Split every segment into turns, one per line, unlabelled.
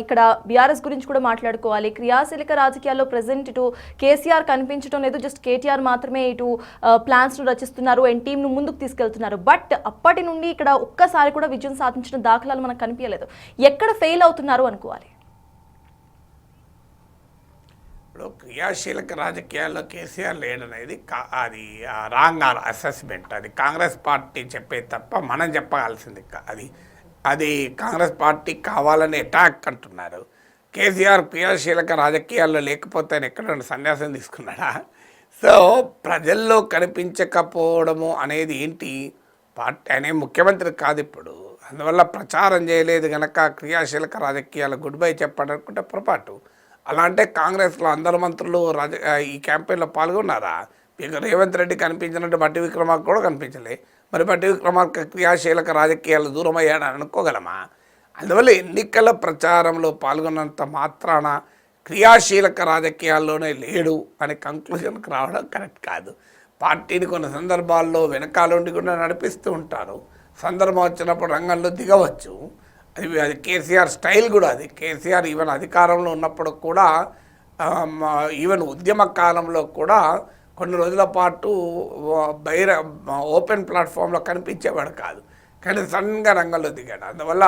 ఇక్కడ బీఆర్ఎస్ గురించి కూడా మాట్లాడుకోవాలి. క్రియాశీలక రాజకీయాల్లో ప్రెసెంట్ ఇటు కేసీఆర్ కనిపించడం లేదు, జస్ట్ కేటీఆర్ మాత్రమే ఇటు ప్లాన్స్ ను రచిస్తున్నారు అండ్ టీమ్ ను ముందుకు తీసుకెళ్తున్నారు. బట్ అప్పటి నుండి ఇక్కడ ఒక్కసారి కూడా విజయం సాధించిన దాఖలాలు మనకు కనిపించలేదు. ఎక్కడ ఫెయిల్ అవుతున్నారు అనుకోవాలి?
ఇప్పుడు క్రియాశీలక రాజకీయాల్లో కేసీఆర్ లేడనేది అది రాంగ్ అసెస్మెంట్. అది కాంగ్రెస్ పార్టీ చెప్పేది తప్ప మనం చెప్పాల్సింది అది కాంగ్రెస్ పార్టీ కావాలని అటాక్ అంటున్నారు. కేసీఆర్ క్రియాశీలక రాజకీయాల్లో లేకపోతే ఆయన ఎక్కడ సన్యాసం తీసుకున్నాడా? సో ప్రజల్లో కనిపించకపోవడము అనేది ఏంటి? పార్టీ అనే ముఖ్యమంత్రి కాదు ఇప్పుడు, అందువల్ల ప్రచారం చేయలేదు కనుక క్రియాశీలక రాజకీయాలు గుడ్ బై చెప్పాలనుకుంటే పొరపాటు. అలా అంటే కాంగ్రెస్లో అందరు మంత్రులు ఈ క్యాంపెయిన్లో పాల్గొన్నారా? ఇక రేవంత్ రెడ్డి కనిపించినట్టు బట్టి విక్రమార్క కూడా కనిపించలే. మరి బట్టి విక్రమార్క క్రియాశీలక రాజకీయాలు దూరం అయ్యాడని అనుకోగలమా? అందువల్ల ఎన్నికల ప్రచారంలో పాల్గొన్నంత మాత్రాన క్రియాశీలక రాజకీయాల్లోనే లేడు అనే కంక్లూజన్కి రావడం కరెక్ట్ కాదు. పార్టీని కొన్ని సందర్భాల్లో వెనకాలండి కూడా నడిపిస్తూ ఉంటారు, సందర్భం వచ్చినప్పుడు రంగంలో దిగవచ్చు. అది కేసీఆర్ స్టైల్ కూడా. అది కేసీఆర్ ఈవెన్ అధికారంలో ఉన్నప్పుడు కూడా, ఈవెన్ ఉద్యమ కాలంలో కూడా కొన్ని రోజుల పాటు ఓపెన్ ప్లాట్ఫామ్లో కనిపించేవాడు కాదు, కానీ సడన్గా రంగంలో దిగాడు. అందువల్ల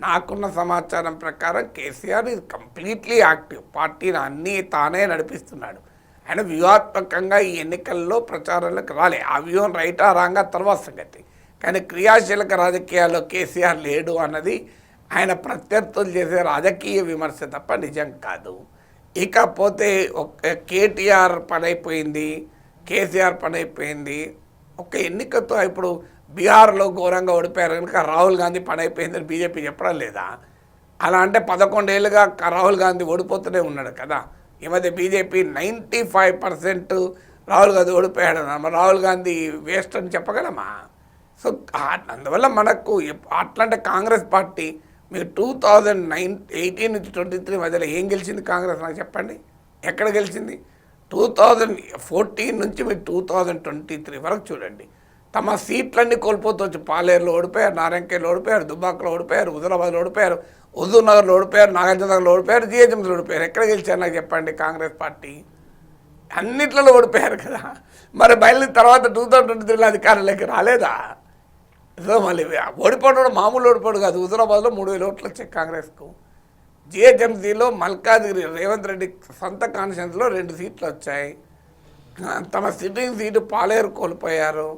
నాకున్న సమాచారం ప్రకారం కేసీఆర్ ఇది కంప్లీట్లీ యాక్టివ్, పార్టీని అన్నీ తానే నడిపిస్తున్నాడు. ఆయన వ్యూహాత్మకంగా ఈ ఎన్నికల్లో ప్రచారంలోకి రాలే. ఆ వ్యూహం రైటా రాంగా తర్వాత సంగతి. కానీ క్రియాశీలక రాజకీయాల్లో కేసీఆర్ లేడు అన్నది ఆయన ప్రత్యర్థులు చేసే రాజకీయ విమర్శ తప్ప నిజం కాదు. ఇకపోతే కేటీఆర్ పని అయిపోయింది, కేసీఆర్ పని అయిపోయింది. ఒక ఎన్నికతో ఇప్పుడు బీహార్లో ఘోరంగా ఓడిపోయారు కనుక రాహుల్ గాంధీ పని అయిపోయిందని బీజేపీ చెప్పడం లేదా? అలా అంటే 11 ఏళ్ళుగా రాహుల్ గాంధీ ఓడిపోతూనే ఉన్నాడు కదా. ఈ మధ్య బీజేపీ 95% రాహుల్ గాంధీ ఓడిపోయాడు, రాహుల్ గాంధీ వేస్ట్ అని చెప్పగలమా? సో అందువల్ల మనకు అట్లాంటి కాంగ్రెస్ పార్టీ మీకు 2018 నుంచి 23 మధ్యలో ఏం గెలిచింది కాంగ్రెస్? నాకు చెప్పండి, ఎక్కడ గెలిచింది? 2014 నుంచి మీరు 2023 వరకు చూడండి, తమ సీట్లన్నీ కోల్పోతూ వచ్చి పాలేరులో ఓడిపోయారు, నారాయణఖేడ్లో ఓడిపోయారు, దుబ్బాకలో ఓడిపోయారు, హుజూరాబాద్లో ఓడిపోయారు, హుజూర్నగర్లో ఓడిపోయారు, నాగార్జునగర్లో ఓడిపోయారు, జిహెచ్ఎంసీలో ఓడిపోయారు. ఎక్కడ గెలిచారు నాకు చెప్పండి కాంగ్రెస్ పార్టీ? అన్నిట్లలో ఓడిపోయారు కదా. మరి బయలుదేరి తర్వాత 2023లో అధికారంలోకి రాలేదా? సో మళ్ళీ ఓడిపోవడం మామూలు ఓడిపోడు కాదు. హుజూరాబాద్లో 3000 ఓట్లు వచ్చాయి కాంగ్రెస్కు. జిహెచ్ఎంసీలో మల్కాజ్గిరి రేవంత్ రెడ్డి సొంత కాన్స్టిట్యూన్సీలో 2 సీట్లు వచ్చాయి. తమ సిట్టింగ్ సీటు పాలేరు కోల్పోయారు.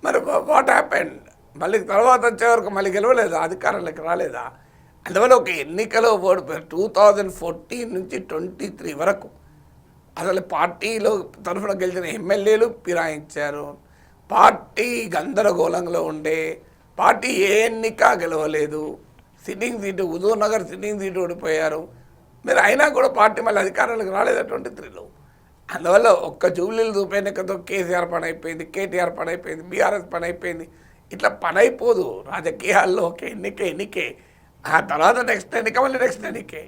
మరి వాట్ హ్యాపెండ్? మళ్ళీ తర్వాత వచ్చే వరకు మళ్ళీ గెలవలేదా, అధికారంలోకి రాలేదా? అందువల్ల ఒక ఎన్నికలో ఓడిపోయారు. 2014 నుంచి 23 వరకు అసలు పార్టీలో తరఫున గెలిచిన ఎమ్మెల్యేలు ఫిరాయించారు. పార్టీ గందరగోళంలో ఉండే, పార్టీ ఏ ఎన్నిక గెలవలేదు. Sitting seat Huzurnagar sitting seat ఓడిపోయారు. మీరు అయినా కూడా పార్టీ మళ్ళీ అధికారంలోకి రాలేదు 23లో. అందువల్ల ఒక్క జూబ్లీలు ఉప ఎన్నికతో కేసీఆర్ పని అయిపోయింది, కేటీఆర్ పని అయిపోయింది, బీఆర్ఎస్ పని అయిపోయింది. ఇట్లా పని అయిపోదు రాజకీయాల్లో. ఒక ఎన్నికే, ఆ తర్వాత నెక్స్ట్ ఎన్నిక, మళ్ళీ నెక్స్ట్ ఎన్నికే.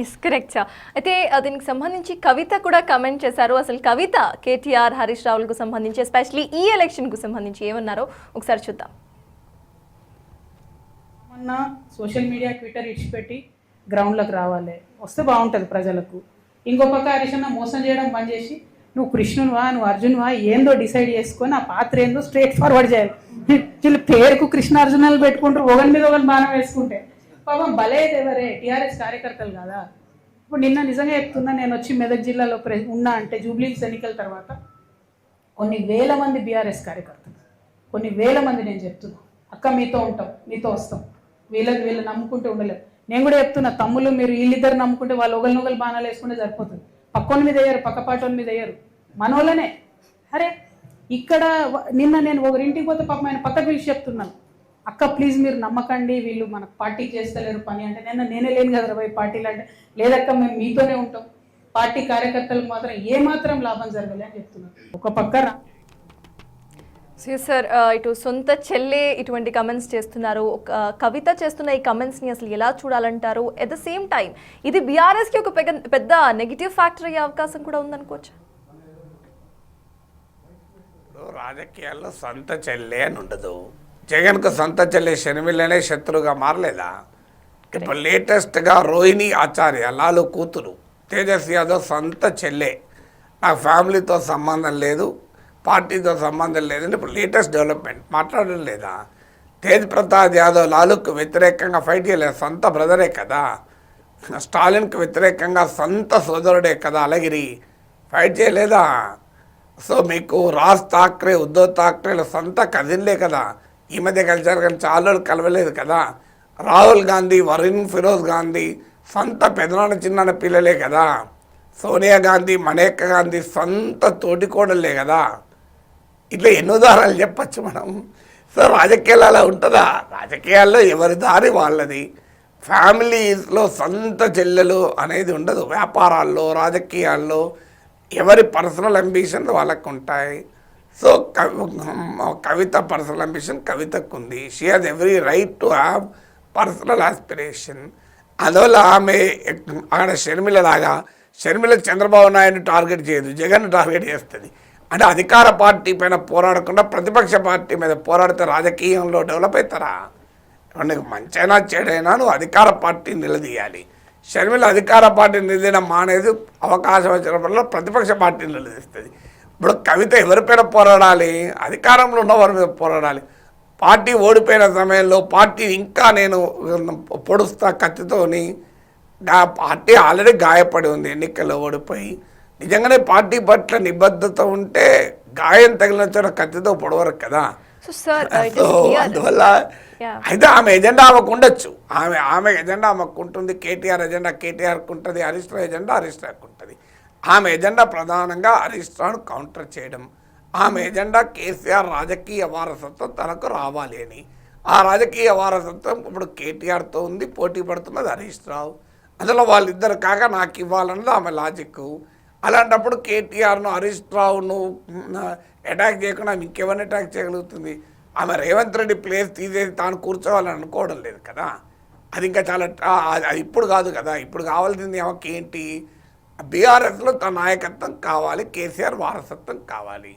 Yes, correct. అయితే దీనికి సంబంధించి కవిత కూడా కమెంట్ చేశారు. అసలు కవిత కేటీఆర్, హరీష్ రావులకు సంబంధించి ఎస్పెషల్లీ ఈ ఎలక్షన్కు సంబంధించి ఏమన్నారో ఒకసారి చూద్దాం.
మొన్న సోషల్ మీడియా ట్విట్టర్ ఇచ్చిపెట్టి గ్రౌండ్లోకి రావాలి, వస్తే బాగుంటుంది ప్రజలకు. ఇంకో పక్క హరీష్ అన్న మోసం చేయడం బంద్ చేసి నువ్వు కృష్ణునివా, నువ్వు అర్జున్వా, ఏందో డిసైడ్ చేసుకొని ఆ పాత్ర ఏందో స్ట్రేట్ ఫార్వర్డ్ చేయాలి. వీళ్ళు పేరుకు కృష్ణార్జునాలు పెట్టుకుంటారు, ఒకరి మీద ఒకరి బాణం వేసుకుంటే. పాపం బలేది ఎవరే, టీఆర్ఎస్ కార్యకర్తలు కదా. ఇప్పుడు నిన్న నిజంగా చెప్తున్నా, నేను వచ్చి మెదక్ జిల్లాలో ఉన్నా అంటే జూబ్లీస్ ఎన్నికల తర్వాత కొన్ని వేల మంది బీఆర్ఎస్ కార్యకర్తలు, కొన్ని వేల మంది నేను చెప్తున్నా, అక్క మీతో ఉంటాం, మీతో వస్తాం, వీళ్ళు నమ్ముకుంటే ఉండలేదు. నేను కూడా చెప్తున్నా, తమ్ముళ్ళు మీరు వీళ్ళిద్దరు నమ్ముకుంటే వాళ్ళు ఒకరినొకరు బాణాలు వేసుకుంటే సరిపోతుంది. పక్కోని మీద వేయరు, పక్కపాటోని మీద వేయరు, మనోళ్ళనే. అరే ఇక్కడ నిన్న నేను ఒకరింటికి పోతే పాపం ఆయన పక్కకు పిలిచి చెప్తున్నాను, అక్క ప్లీజ్ మీరు నమ్మకండి, వీళ్ళు మనకు పార్టీ చేస్తలేరు పని అంటే. నేనే లేను కదా పోయి పార్టీలు అంటే, లేదక్క మేము మీతోనే ఉంటాం, పార్టీ కార్యకర్తలకు మాత్రం ఏమాత్రం లాభం జరగలే అని చెప్తున్నాను. ఒక పక్క
సార్ ఇటు సొంత చెల్లె ఇటువంటి కమెంట్స్ చేస్తున్నారు. కవిత చేస్తున్న ఈ కమెంట్స్ని అసలు ఎలా చూడాలంటారు? ఎట్ ద సేమ్ టైం ఇది బీఆర్ఎస్కి ఒక పెద్ద నెగిటివ్ ఫ్యాక్టర్ అయ్యే అవకాశం కూడా ఉందనుకోవచ్చు.
రాజకీయాల్లో సొంత చెల్లె అని ఉండదు. జగన్కు సొంత చెల్లె షర్మిలనే శత్రువుగా మారలేదా? ఇప్పుడు లేటెస్ట్గా రోహిణి ఆచార్య లాలు కూతురు, తేజస్ యాదవ్ సొంత చెల్లె, నాకు ఫ్యామిలీతో సంబంధం లేదు, పార్టీతో సంబంధం లేదని ఇప్పుడు లేటెస్ట్ డెవలప్మెంట్ మాట్లాడడం లేదా? తేజ్ ప్రతాప్ యాదవ్ లాలుకు వ్యతిరేకంగా ఫైట్ చేయలేదు, సొంత బ్రదరే కదా. స్టాలిన్కి వ్యతిరేకంగా సొంత సోదరుడే కదా అలగిరి, ఫైట్ చేయలేదా? సో మీకు రాజ్ ఠాక్రే, ఉద్ధవ్ ఠాక్రేల సొంత కజిన్లే కదా, ఈ మధ్య కలిసారు కానీ చాలా రోజులు కలవలేదు కదా. రాహుల్ గాంధీ, వరుణ్ ఫిరోజ్ గాంధీ సొంత పెదనాన్న చిన్న పిల్లలే కదా. సోనియా గాంధీ, మనేకా గాంధీ సొంత తోటికోడలే కదా. ఇట్లా ఎన్నో ఉదాహరణలు చెప్పచ్చు మనం. సో రాజకీయాలు అలా ఉంటుందా? రాజకీయాల్లో ఎవరి దారి వాళ్ళది. ఫ్యామిలీస్లో సొంత చెల్లెలు అనేది ఉండదు. వ్యాపారాల్లో, రాజకీయాల్లో ఎవరి పర్సనల్ అంబిషన్ వాళ్ళకు ఉంటాయి. సో కవిత పర్సనల్ అంబిషన్ కవితకు ఉంది. She has every right to have personal aspiration. అందువల్ల ఆమె అక్కడ షర్మిలలాగా, షర్మిల చంద్రబాబు నాయుడు టార్గెట్ చేయదు, జగన్ టార్గెట్ చేస్తుంది. అంటే అధికార పార్టీ పైన పోరాడకుండా ప్రతిపక్ష పార్టీ మీద పోరాడితే రాజకీయంలో డెవలప్ అవుతారా? నీకు మంచైనా చెడైనా నువ్వు అధికార పార్టీ నిలదీయాలి. షర్మిల అధికార పార్టీ నిలదీయడం మానేది అవకాశం వచ్చినప్పుడు ప్రతిపక్ష పార్టీ నిలదీస్తుంది. ఇప్పుడు కవిత ఎవరిపైన పోరాడాలి? అధికారంలో ఉన్న వారి మీద పోరాడాలి. పార్టీ ఓడిపోయిన సమయంలో పార్టీ ఇంకా నేను పొడుస్తా కత్తితోని, పార్టీ ఆల్రెడీ గాయపడి ఉంది, ఎన్నికల్లో ఓడిపోయి. నిజంగానే పార్టీ పట్ల నిబద్ధత ఉంటే గాయం తగిలిన చోట కత్తితో పొడవరు కదా. సో అందువల్ల అయితే ఆమె ఎజెండా ఆమెకు ఉండొచ్చు, ఆమె ఎజెండా ఆమెకు ఉంటుంది, కేటీఆర్ ఎజెండా కేటీఆర్కి ఉంటుంది, హరీష్ రావు ఎజెండా హరీష్ రావుకి ఉంటుంది. ఆమె ఎజెండా ప్రధానంగా హరీష్ రావును కౌంటర్ చేయడం. ఆమె ఎజెండా కేసీఆర్ రాజకీయ వారసత్వం తనకు రావాలి అని. ఆ రాజకీయ వారసత్వం ఇప్పుడు కేటీఆర్తో ఉంది, పోటీ పడుతున్నది హరీష్ రావు. అందులో వాళ్ళిద్దరు కాక నాకు ఇవ్వాలన్నది ఆమె లాజిక్. అలాంటప్పుడు కేటీఆర్ను, హరీష్ రావును అటాక్ చేయకుండా ఇంకెవరిని అటాక్ చేయగలుగుతుంది? ఆమె రేవంత్ రెడ్డి ప్లేస్ తీసేసి తాను కూర్చోవాలని అనుకోవడం లేదు కదా. అది ఇంకా చాలా అది ఇప్పుడు కాదు కదా. ఇప్పుడు కావాల్సింది ఆమెకి ఏంటి? బీఆర్ఎస్లో తన నాయకత్వం కావాలి, కేసీఆర్ వారసత్వం కావాలి.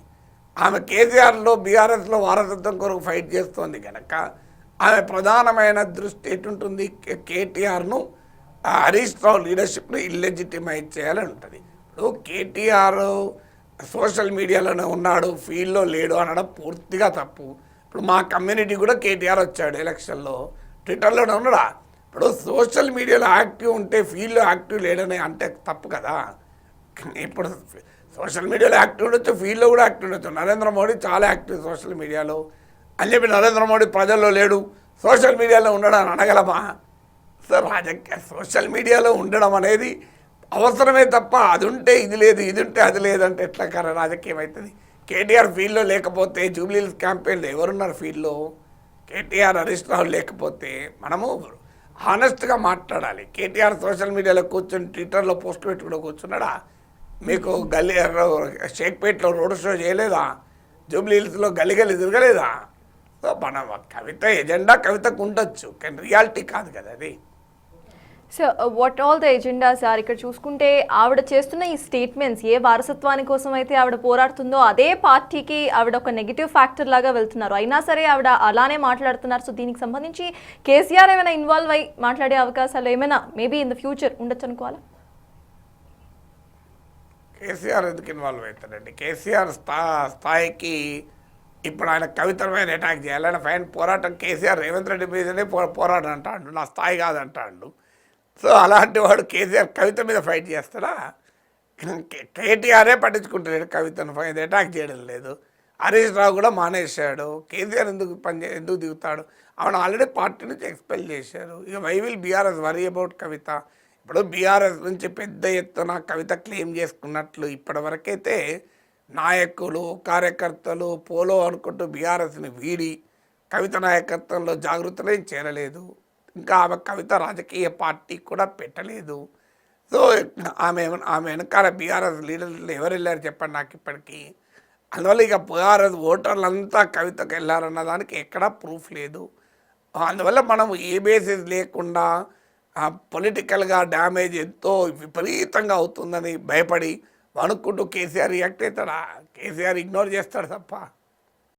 ఆమె కేసీఆర్లో బీఆర్ఎస్లో వారసత్వం కొరకు ఫైట్ చేస్తోంది కనుక ఆమె ప్రధానమైన దృష్టి ఎటుంటుంది? కేటీఆర్ను, హరీష్ రావు లీడర్షిప్ను ఇల్లెజిటిమైజ్ చేయాలని ఉంటుంది. ఇప్పుడు కేటీఆర్ సోషల్ మీడియాలోనే ఉన్నాడు, ఫీల్డ్లో లేడు అనడం పూర్తిగా తప్పు. ఇప్పుడు మా కమ్యూనిటీ కూడా కేటీఆర్ వచ్చాడు ఎలక్షన్లో, ట్విట్టర్లోనే ఉన్నాడా? ఇప్పుడు సోషల్ మీడియాలో యాక్టివ్ ఉంటే ఫీల్డ్లో యాక్టివ్ లేడని అంటే తప్పు కదా. ఇప్పుడు సోషల్ మీడియాలో యాక్టివ్ ఉండొచ్చు, ఫీల్డ్లో కూడా యాక్టివ్ ఉండొచ్చు. నరేంద్ర మోడీ చాలా యాక్టివ్ సోషల్ మీడియాలో అని చెప్పి నరేంద్ర మోడీ ప్రజల్లో లేడు, సోషల్ మీడియాలో ఉండడం అని అనగలమా? సో రాజకీయ సోషల్ మీడియాలో ఉండడం అనేది అవసరమే తప్ప అది ఉంటే ఇది లేదు, ఇది ఉంటే అది లేదంటే ఎట్లా రాజకీయం అవుతుంది? కేటీఆర్ ఫీల్డ్లో లేకపోతే జూబ్లీహిల్స్ క్యాంపెయిన్లో ఎవరున్నారు ఫీల్డ్లో? కేటీఆర్ హరీష్ రావు లేకపోతే మనము హానెస్ట్గా మాట్లాడాలి. కేటీఆర్ సోషల్ మీడియాలో కూర్చొని ట్విట్టర్లో పోస్ట్ పెట్టి కూడా కూర్చున్నాడా? మీకు గల్లీ షేక్పేట్లో రోడ్ షో చేయలేదా? జూబ్లీహిల్స్లో గల్లీ తిరగలేదా? సో మన కవిత ఎజెండా కవితకు ఉండొచ్చు, కానీ రియాలిటీ కాదు కదా అది.
So what all the agendas are? ఇక్కడ చూసుకుంటే ఆవిడ చేస్తున్న ఈ స్టేట్మెంట్స్ ఏ వారసత్వాని కోసం అయితే ఆవిడ పోరాడుతుందో అదే పార్టీకి ఆవిడ ఒక నెగిటివ్ ఫ్యాక్టర్ లాగా వెళ్తున్నారు. అయినా సరే ఆవిడ అలానే మాట్లాడుతున్నారు. సో దీనికి సంబంధించి కేసీఆర్ ఏమైనా ఇన్వాల్వ్ అయ్యి మాట్లాడే అవకాశాలు ఏమైనా మేబీ ఇన్ ద ఫ్యూచర్ ఉండొచ్చు అనుకోవాలా?
కేసీఆర్ ఎందుకు ఇన్వాల్వ్ అవుతారండి? కేసీఆర్ స్థాయికి ఇప్పుడు ఆయన కవిత మీద అటాక్ చేయాలి. ఆయన ఫైన్ పోరాటం కేసీఆర్ రేవంత్ రెడ్డి మీదనే పోరాటం అంటాడు, నా స్థాయి కాదంటాడు. సో అలాంటి వాడు కేసీఆర్ కవిత మీద ఫైట్ చేస్తాడా? కేటీఆరే పట్టించుకుంటాడు, కవితను అటాక్ చేయడం లేదు. హరీష్ రావు కూడా మానేశాడు. కేసీఆర్ ఎందుకు దిగుతాడు? ఆవిడ ఆల్రెడీ పార్టీ నుంచి ఎక్స్పెల్ చేశారు. ఇక why will BRS worry about Kavitha? ఇప్పుడు బీఆర్ఎస్ నుంచి పెద్ద ఎత్తున కవిత క్లెయిమ్ చేసుకున్నట్లు ఇప్పటివరకైతే నాయకులు, కార్యకర్తలు పోలో అనుకుంటూ బీఆర్ఎస్ని వీడి కవిత నాయకత్వంలో జాగృతులేం చేరలేదు. ఇంకా ఆమె కవిత రాజకీయ పార్టీ కూడా పెట్టలేదు. సో ఆమె వెనకాల బీఆర్ఎస్ లీడర్లు ఎవరు వెళ్ళారు చెప్పండి నాకు ఇప్పటికీ. అందువల్ల ఇక బీఆర్ఎస్ ఓటర్లంతా కవితకు వెళ్ళారన్న దానికి ఎక్కడా ప్రూఫ్ లేదు. అందువల్ల మనం ఏ బేసిస్ లేకుండా పొలిటికల్గా డ్యామేజ్ ఎంతో విపరీతంగా అవుతుందని భయపడి వణుక్కుంటూ కేసీఆర్ రియాక్ట్ అవుతాడా? కేసీఆర్ ఇగ్నోర్ చేస్తాడు తప్ప